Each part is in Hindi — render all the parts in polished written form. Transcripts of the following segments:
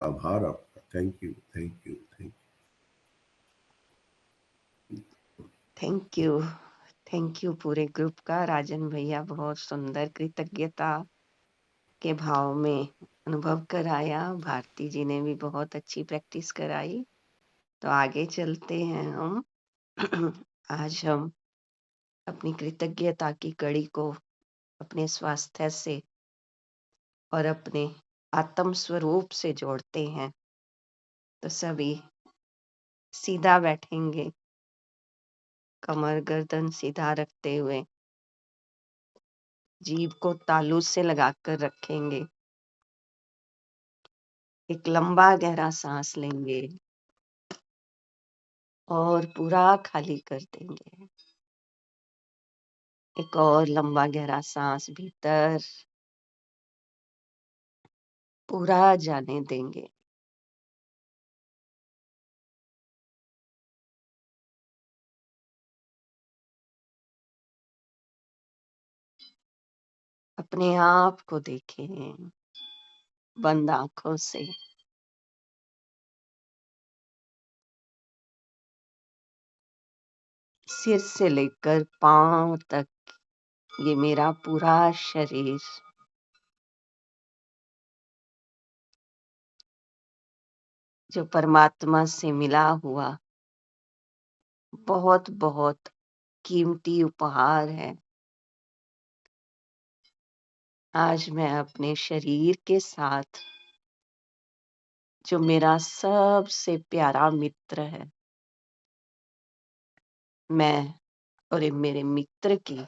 आभार आपका। Thank you, thank you, thank thank you. Thank you पूरे ग्रुप का। राजन भैया बहुत सुंदर कृतज्ञता के भाव में अनुभव कराया। भारती जी ने भी बहुत अच्छी प्रैक्टिस कराई। तो आगे चलते हैं हम। आज हम अपनी कृतज्ञता की कड़ी को अपने स्वास्थ्य से और अपने आत्म स्वरूप से जोड़ते हैं। तो सभी सीधा बैठेंगे, कमर गर्दन सीधा रखते हुए, जीभ को तालू से लगाकर रखेंगे। एक लंबा गहरा सांस लेंगे और पूरा खाली कर देंगे। एक और लंबा गहरा सांस भीतर पूरा जाने देंगे। अपने आप को देखें बंद आंखों से। सिर से लेकर पांव तक ये मेरा पूरा शरीर जो परमात्मा से मिला हुआ बहुत बहुत कीमती उपहार है। आज मैं अपने शरीर के साथ जो मेरा सबसे प्यारा मित्र है, मैं और ये मेरे मित्र की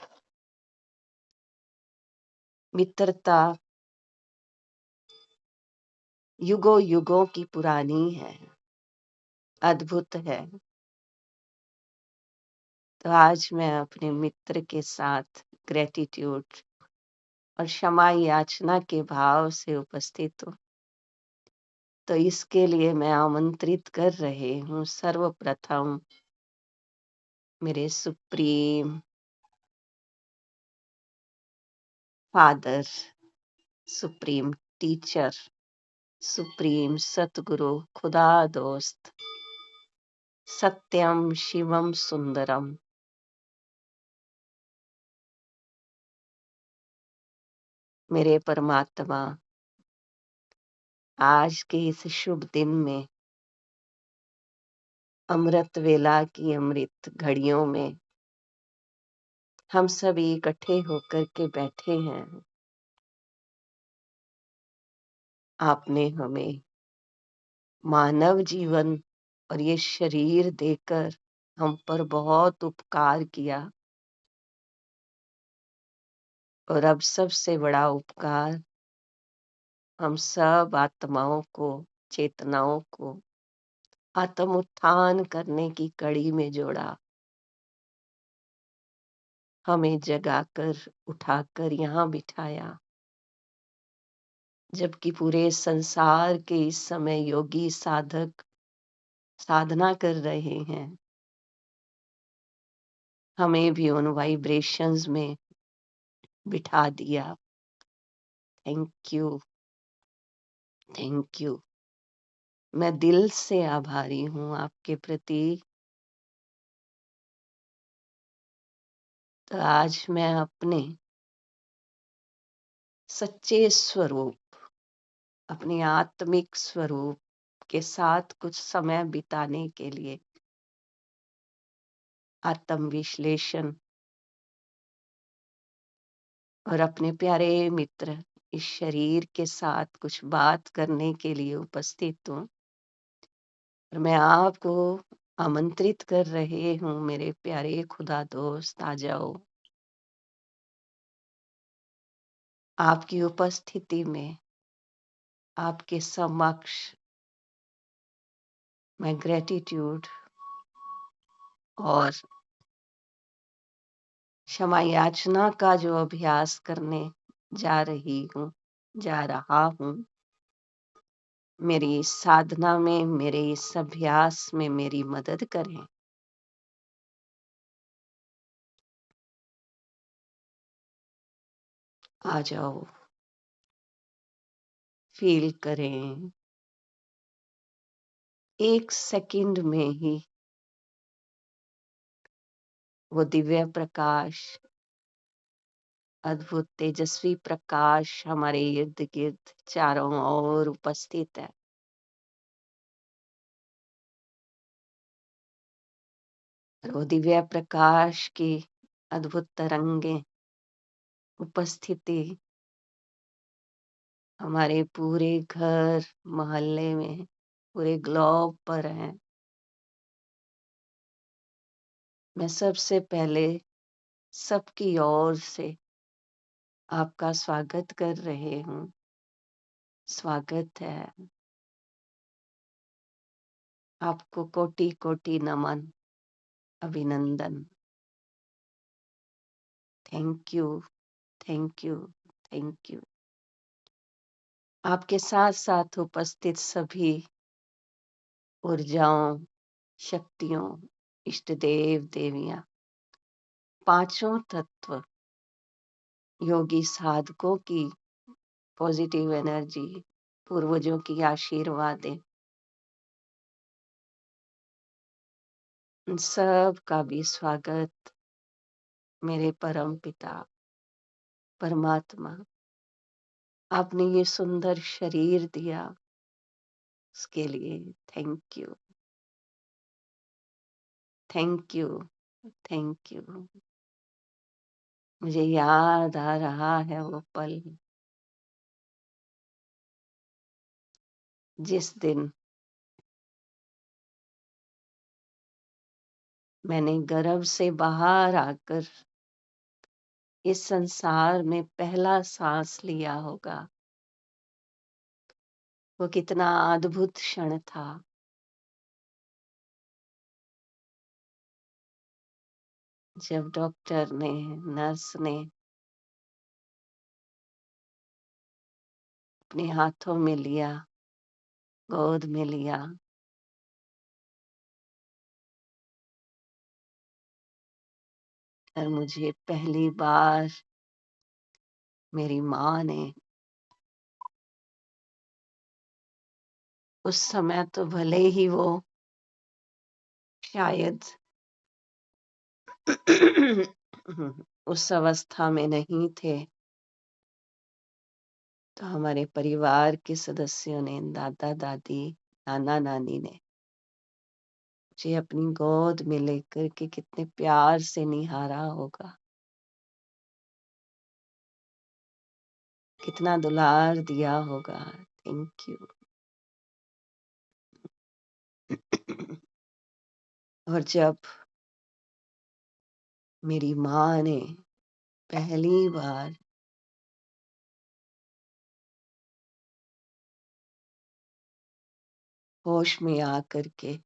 मित्रता युगों युगों की पुरानी है, अद्भुत है। तो आज मैं अपने मित्र के साथ ग्रेटिट्यूड और क्षमा याचना के भाव से उपस्थित हूँ। तो इसके लिए मैं आमंत्रित कर रहे हूँ सर्वप्रथम मेरे supreme father, supreme teacher, supreme सतगुरु, खुदा दोस्त, सत्यम शिवम सुंदरम, मेरे परमात्मा। आज के इस शुभ दिन में अमृत वेला की अमृत घड़ियों में हम सभी इकट्ठे होकर के बैठे हैं। आपने हमें मानव जीवन और ये शरीर देकर हम पर बहुत उपकार किया। और अब सबसे बड़ा उपकार हम सब आत्माओं को, चेतनाओं को आत्म उत्थान करने की कड़ी में जोड़ा। हमें जगाकर उठाकर यहाँ बिठाया, जबकि पूरे संसार के इस समय योगी साधक साधना कर रहे हैं। हमें भी उन वाइब्रेशंस में बिठा दिया। Thank you, thank you. मैं दिल से आभारी हूँ आपके प्रति। तो आज मैं अपने सच्चे स्वरूप, अपने आत्मिक स्वरूप के साथ कुछ समय बिताने के लिए आत्म विश्लेषण और अपने प्यारे मित्र इस शरीर के साथ कुछ बात करने के लिए उपस्थित हूँ। और मैं आपको आमंत्रित कर रहे हूँ, मेरे प्यारे खुदा दोस्त, आ जाओ। आपकी उपस्थिति में, आपके समक्ष मैं ग्रेटिट्यूड और क्षमा याचना का जो अभ्यास करने जा रही हूँ, जा रहा हूँ। मेरी इस साधना में, मेरे इस अभ्यास में मेरी मदद करें। आ जाओ, फील करें एक सेकंड में ही वो दिव्य प्रकाश, अद्भुत तेजस्वी प्रकाश हमारे इर्द गिर्द चारों ओर उपस्थित है। और वो दिव्य प्रकाश की अद्भुत तरंगे उपस्थिति हमारे पूरे घर मोहल्ले में, पूरे ग्लोब पर है। मैं सबसे पहले सबकी ओर से आपका स्वागत कर रही हूँ। स्वागत है। आपको कोटि कोटि नमन, अभिनंदन। Thank you, thank you, thank you. आपके साथ साथ उपस्थित सभी ऊर्जाओं, शक्तियों, इष्ट देव देवियां, पांचों तत्व, योगी साधकों की पॉजिटिव एनर्जी, पूर्वजों की आशीर्वादें, उन सब का भी स्वागत मेरे परम पिता परमात्मा। आपने ये सुंदर शरीर दिया, उसके लिए thank you, thank you, thank you. मुझे याद आ रहा है वो पल जिस दिन मैंने गर्भ से बाहर आकर इस संसार में पहला सांस लिया होगा। वो कितना अद्भुत क्षण था। जब डॉक्टर ने, नर्स ने अपने हाथों में लिया, गोद में लिया, और मुझे पहली बार मेरी माँ ने, उस समय तो भले ही वो शायद उस अवस्था में नहीं थे, तो हमारे परिवार के सदस्यों ने, दादा दादी, नाना नानी ने मुझे अपनी गोद में लेकर के कितने प्यार से निहारा होगा, कितना दुलार दिया होगा। Thank you. और जब मेरी माँ ने पहली बार होश में आकर के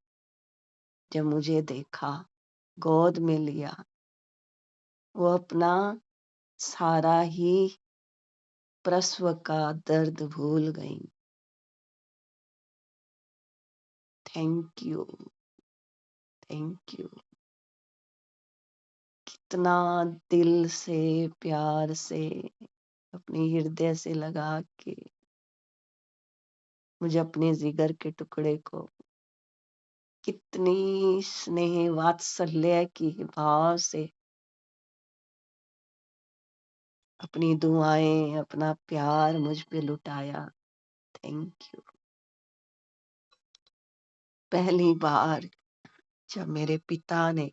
जब मुझे देखा, गोद में लिया, वो अपना सारा ही प्रसव का दर्द भूल गई। Thank you, thank you. कितना दिल से, प्यार से, अपने हृदय से लगा के मुझे अपने जिगर के टुकड़े को कितनी स्नेह वात्सल्य की भाव से अपनी दुआएं, अपना प्यार मुझ पे लुटाया। Thank you. पहली बार जब मेरे पिता ने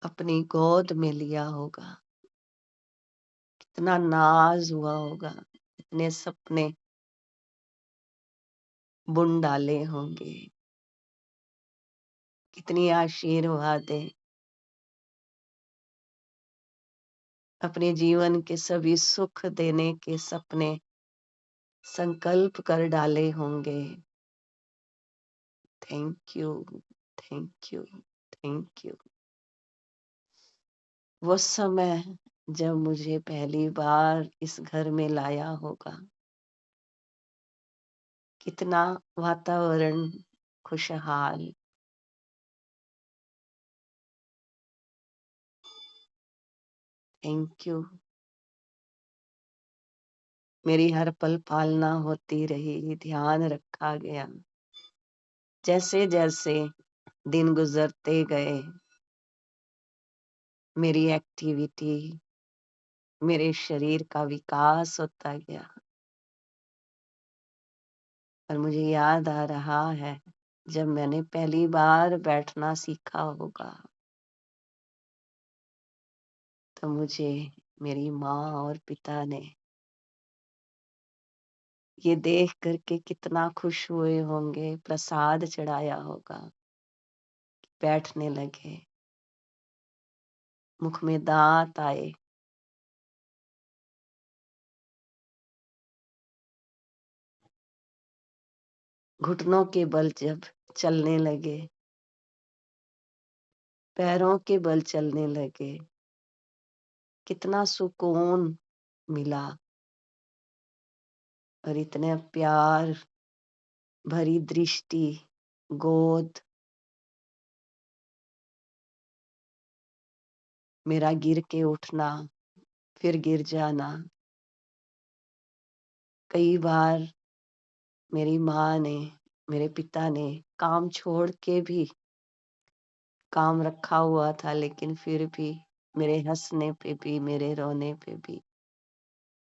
अपनी गोद में लिया होगा, कितना नाज हुआ होगा, कितने सपने बुन डाले होंगे, कितनी आशीर्वादें, अपने जीवन के सभी सुख देने के सपने संकल्प कर डाले होंगे। Thank you, thank you, thank you. वो समय जब मुझे पहली बार इस घर में लाया होगा, कितना वातावरण खुशहाल, थैंक यू। मेरी हर पल पालना होती रही, ध्यान रखा गया। जैसे जैसे दिन गुजरते गए, मेरी एक्टिविटी, मेरे शरीर का विकास होता गया। और मुझे याद आ रहा है, जब मैंने पहली बार बैठना सीखा होगा, तो मुझे मेरी माँ और पिता ने ये देख करके कितना खुश हुए होंगे, प्रसाद चढ़ाया होगा, बैठने लगे, मुख में दांत आए। घुटनों के बल जब चलने लगे, पैरों के बल चलने लगे, कितना सुकून मिला। और इतने प्यार भरी दृष्टि, गोद, मेरा गिर के उठना, फिर गिर जाना। कई बार मेरी माँ ने, मेरे पिता ने काम छोड़ के भी, काम रखा हुआ था लेकिन फिर भी मेरे हंसने पे भी, मेरे रोने पे भी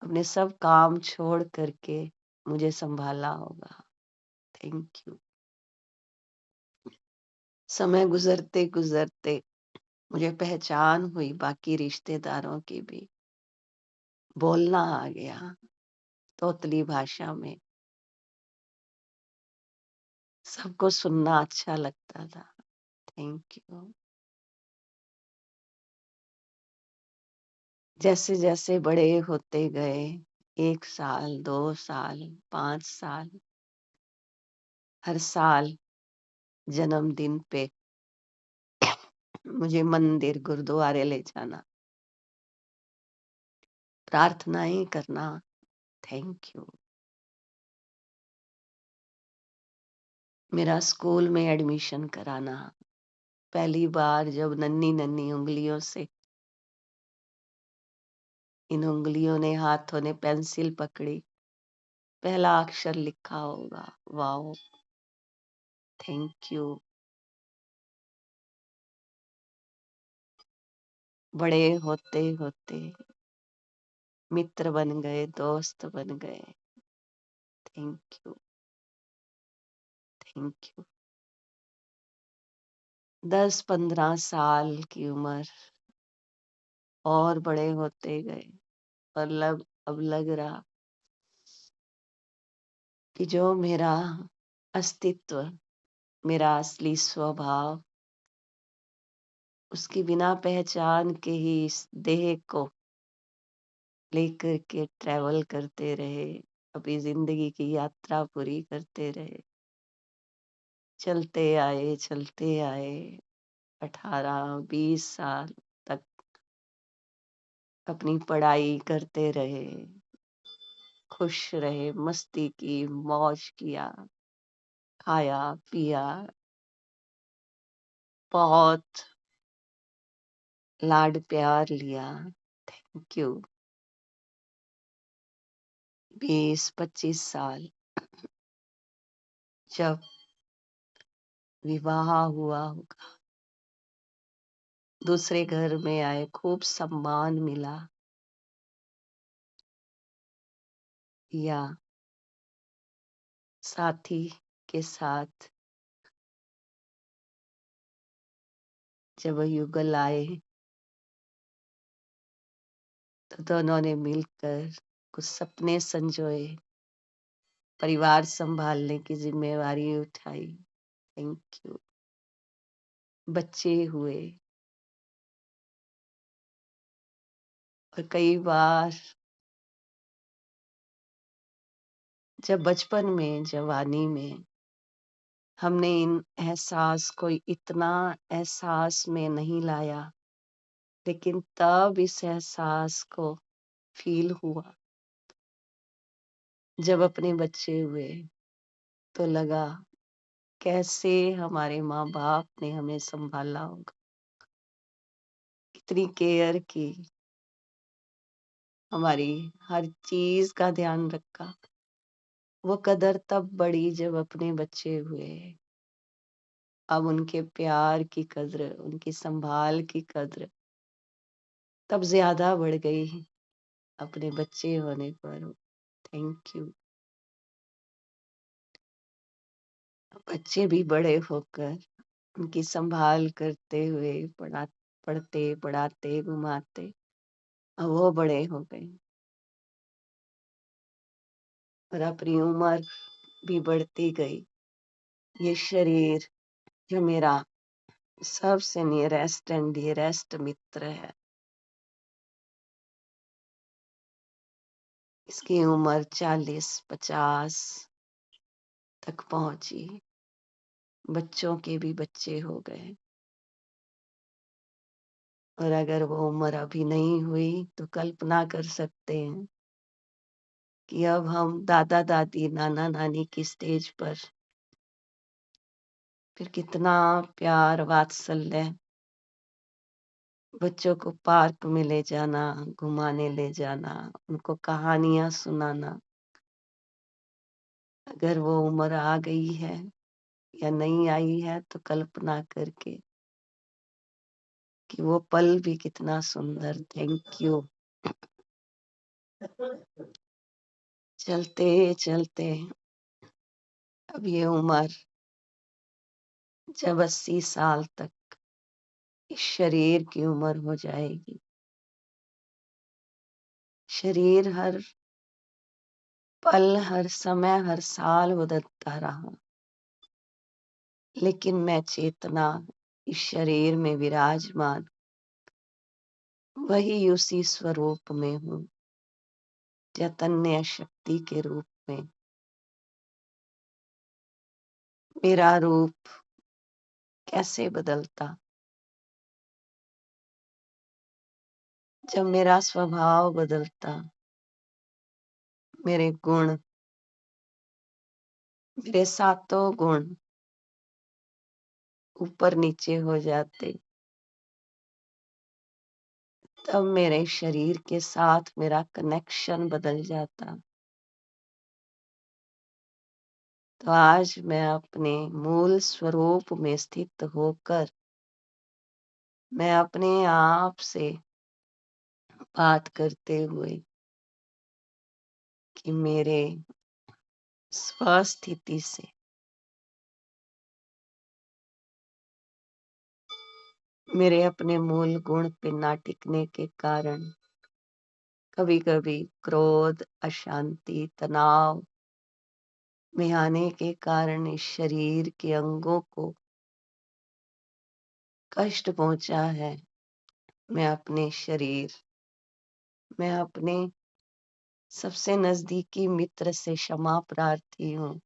अपने सब काम छोड़ करके मुझे संभाला होगा। Thank you. समय गुजरते गुजरते मुझे पहचान हुई बाकी रिश्तेदारों की भी। बोलना आ गया तोतली भाषा में, सबको सुनना अच्छा लगता था। Thank you. जैसे जैसे बड़े होते गए, 1 साल, 2 साल, 5 साल, हर साल जन्मदिन पे मुझे मंदिर, गुरुद्वारे ले जाना, प्रार्थनाएं करना। Thank you. मेरा स्कूल में एडमिशन कराना, पहली बार जब नन्ही नन्ही उंगलियों से, इन उंगलियों ने, हाथों ने पेंसिल पकड़ी, पहला अक्षर लिखा होगा। Wow, thank you. बड़े होते होते मित्र बन गए, दोस्त बन गए। Thank you, thank you. 10-15 साल की उम्र, और बड़े होते गए, और अब लग रहा कि जो मेरा अस्तित्व, मेरा असली स्वभाव, उसकी बिना पहचान के ही इस देह को लेकर के ट्रैवल करते रहे, अपनी जिंदगी की यात्रा पूरी करते रहे, चलते आए 18-20 साल तक अपनी पढ़ाई करते रहे, खुश रहे, मस्ती की, मौज किया, खाया पिया, बहुत लाड प्यार लिया। Thank you. 20-25 साल जब विवाह हुआ होगा, दूसरे घर में आए, खूब सम्मान मिला, या साथी के साथ जब युगल आए, तो दोनों ने मिलकर कुछ सपने संजोए, परिवार संभालने की जिम्मेवारी उठाई। Thank you. बच्चे हुए, और कई बार जब बचपन में, जवानी में, हमने इन एहसास को इतना एहसास में नहीं लाया, लेकिन तब इस एहसास को फील हुआ जब अपने बच्चे हुए, तो लगा कैसे हमारे माँ बाप ने हमें संभाला होगा, कितनी केयर की, हमारी हर चीज का ध्यान रखा। वो कदर तब बढ़ी जब अपने बच्चे हुए। अब उनके प्यार की कद्र, उनकी संभाल की कद्र तब ज्यादा बढ़ गई अपने बच्चे होने पर। Thank you. बच्चे भी बड़े होकर उनकी संभाल करते हुए पढ़ते पढ़ाते घुमाते, अब वो बड़े हो गए और अपनी उम्र भी बढ़ती गई। ये शरीर जो मेरा सबसे नियरेस्ट एंड डियरेस्ट मित्र है, इसकी उम्र 40-50 तक पहुंची। बच्चों के भी बच्चे हो गए और अगर वो उम्र अभी नहीं हुई तो कल्पना कर सकते हैं कि अब हम दादा दादी नाना नानी की स्टेज पर फिर कितना प्यार वात्सल्य, बच्चों को पार्क में ले जाना, घुमाने ले जाना, उनको कहानियां सुनाना। अगर वो उम्र आ गई है या नहीं आई है तो कल्पना करके कि वो पल भी कितना सुंदर। Thank you. चलते चलते अब ये उम्र जब 80 साल तक इस शरीर की उम्र हो जाएगी, शरीर हर पल, हर समय, हर साल बदलता रहा, लेकिन मैं चेतना इस शरीर में विराजमान वही उसी स्वरूप में हूँ, चैतन्य शक्ति के रूप में। मेरा रूप कैसे बदलता जब मेरा स्वभाव बदलता, मेरे गुण, मेरे सातों गुण ऊपर नीचे हो जाते, तब मेरे शरीर के साथ मेरा कनेक्शन बदल जाता। तो आज मैं अपने मूल स्वरूप में स्थित होकर मैं अपने आप से बात करते हुए कि मेरे स्वस्थिति से मेरे अपने मूल गुण पे ना टिकने के कारण कभी कभी क्रोध, अशांति, तनाव में आने के कारण इस शरीर के अंगों को कष्ट पहुंचा है। मैं अपने शरीर, मैं अपने सबसे नजदीकी मित्र से क्षमा प्रार्थी हूँ।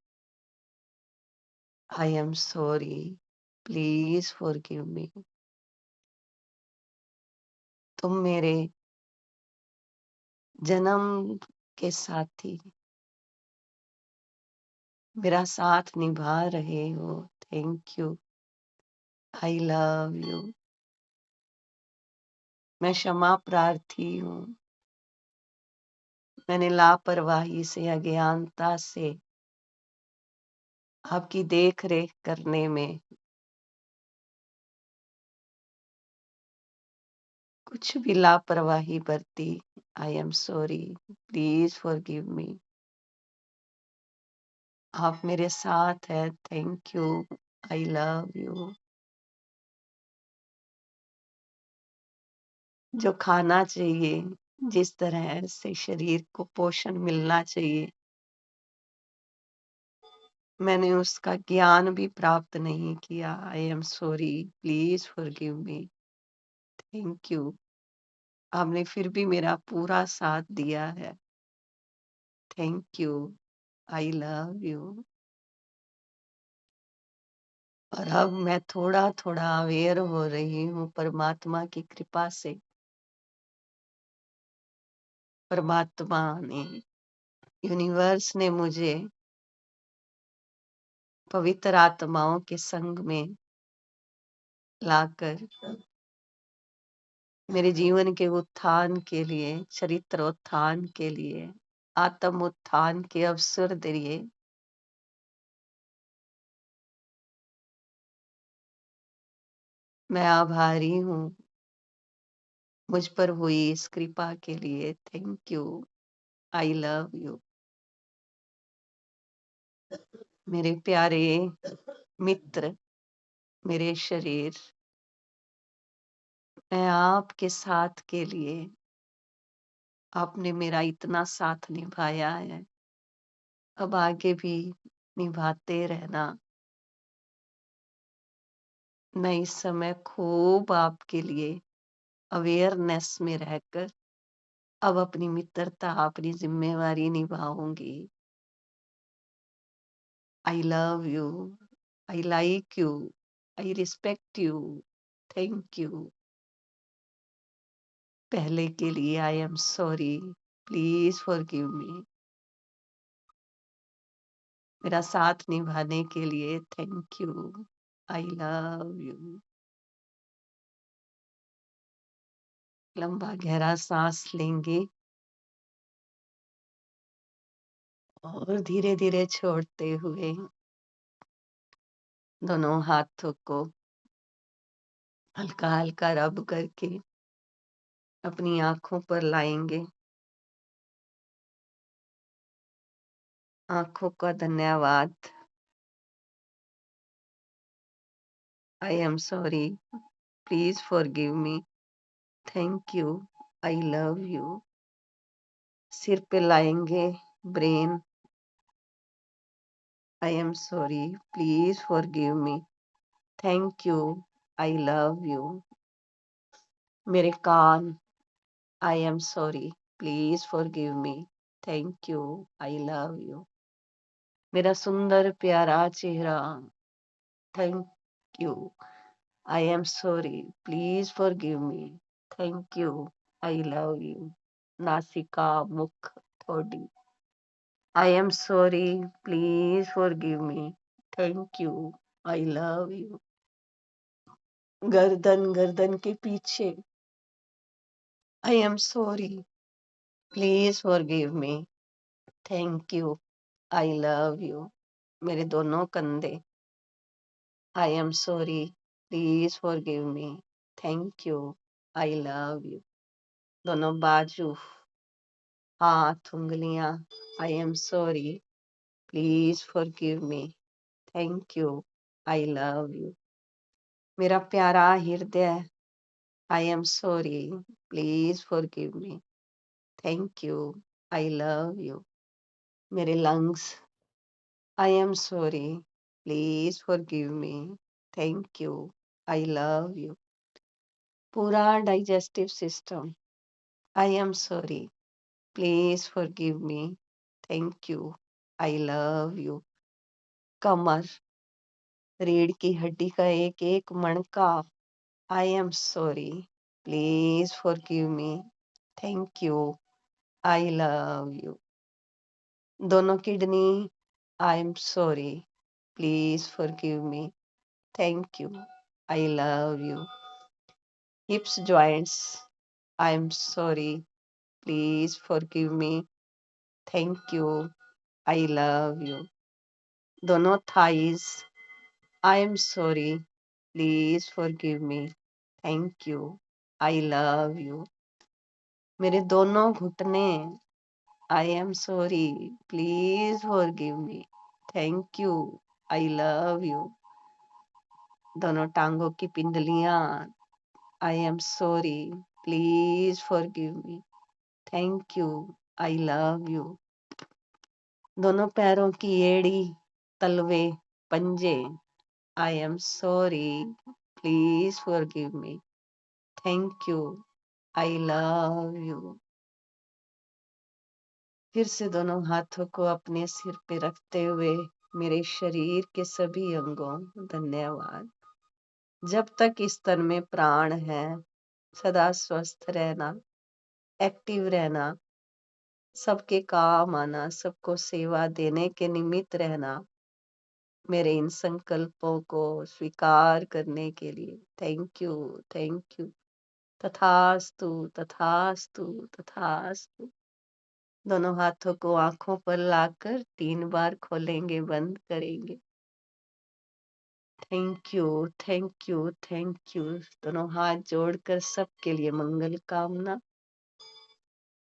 आई एम सॉरी, प्लीज फॉरगिव मी। तुम मेरे जन्म के साथी मेरा साथ निभा रहे हो। Thank you. I love you. मैं क्षमा प्रार्थी हूँ। मैंने लापरवाही से, अज्ञानता से आपकी देख रेख करने में कुछ भी लापरवाही बरती। आई एम सॉरी, प्लीज फॉरगिव मी। आप मेरे साथ हैं। Thank you. I love you. जो खाना चाहिए, जिस तरह से शरीर को पोषण मिलना चाहिए, मैंने उसका ज्ञान भी प्राप्त नहीं किया। आई am sorry, please forgive me. Thank you. आपने फिर भी मेरा पूरा साथ दिया है। Thank you. I love you. और अब मैं थोड़ा थोड़ा अवेयर हो रही हूँ परमात्मा की कृपा से। परमात्मा ने, यूनिवर्स ने मुझे पवित्र आत्माओं के संग में लाकर मेरे जीवन के उत्थान के लिए, चरित्रोत्थान के लिए, आत्म उत्थान के अवसर दिए। मैं आभारी हूँ मुझ पर हुई इस कृपा के लिए। Thank you. I love you. मेरे प्यारे मित्र, मेरे शरीर, मैं आपके साथ के लिए, आपने मेरा इतना साथ निभाया है, अब आगे भी निभाते रहना। मैं इस समय खूब आपके लिए अवेयरनेस में रहकर अब अपनी मित्रता, अपनी जिम्मेवारी निभाऊंगी। I love you, I like you, I respect you, thank you. पहले के लिए I am sorry, please forgive me. मेरा साथ निभाने के लिए thank you, I love you. लंबा गहरा सांस लेंगे और धीरे धीरे छोड़ते हुए दोनों हाथों को हल्का हल्का रब करके अपनी आंखों पर लाएंगे। आंखों का धन्यवाद। I am sorry, please forgive me, thank you, I love you. सिर पे लाएंगे brain. I am sorry, please forgive me, thank you, I love you. मेरे कान, I am sorry, please forgive me, thank you, I love you. मेरा सुंदर प्यारा चेहरा, thank you, I am sorry, please forgive me, thank you, I love you. नासिका, मुख, थोड़ी, I am sorry, please forgive me, thank you, I love you. गर्दन, गर्दन के पीछे, I am sorry, please forgive me, thank you, I love you. मेरे दोनों कंधे, I am sorry, please forgive me, thank you, I love you. दोनों बाजू, हाथ, उंगलियां, I am sorry, please forgive me, thank you, I love you. मेरा प्यारा हृदय, I am sorry, please forgive me, thank you, I love you. मेरे lungs, I am sorry, please forgive me, thank you, I love you. पूरा digestive system, I am sorry, please forgive me, thank you, I love you. कमर, रीढ़ की हड्डी का एक एक मणका, I am sorry, please forgive me, thank you, I love you. दोनों kidney, I am sorry, please forgive me, thank you, I love you. Hips joints, I am sorry, please forgive me, thank you, I love you. दोनों thighs, I am sorry, please forgive me, thank you, I love you. मेरे दोनों घुटने, I am sorry, please forgive me, thank you, I love you. दोनों टांगों की पिंडलियां, I am sorry, please forgive me, thank you, I love you. दोनों पैरों की एड़ी, तलवे, पंजे, I am sorry, please forgive me, thank you, I love you. फिर से दोनों हाथों को अपने सिर पे रखते हुए मेरे शरीर के सभी अंगों, धन्यवाद। जब तक इस तन में प्राण है, सदा स्वस्थ रहना, एक्टिव रहना, सबके काम आना, सबको सेवा देने के निमित्त रहना। मेरे इन संकल्पों को स्वीकार करने के लिए थैंक यू, थैंक यू, तथास्तु तथास्तु तथास्तु। दोनों हाथों को आंखों पर लाकर 3 बार खोलेंगे, बंद करेंगे। Thank you, thank you, thank you. दोनों हाथ जोड़कर सबके लिए मंगल कामना,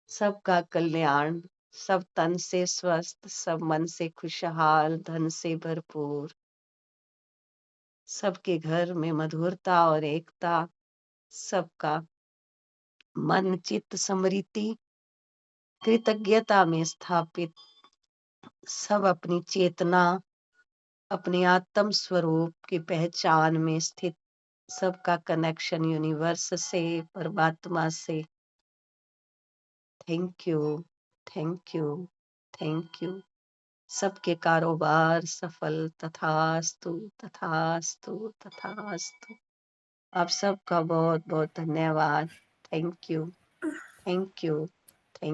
सबका कल्याण, सब तन से स्वस्थ, सब मन से खुशहाल, धन से भरपूर, सबके घर में मधुरता और एकता, सबका मन चित्त समृद्धि कृतज्ञता में स्थापित, सब अपनी चेतना अपने आत्म स्वरूप की पहचान में स्थित, सबका कनेक्शन यूनिवर्स से, परमात्मा से। Thank you, thank you, thank you. सबके कारोबार सफल, तथास्तु तथास्तु तथास्तु। आप सबका बहुत बहुत धन्यवाद। Thank you, thank you.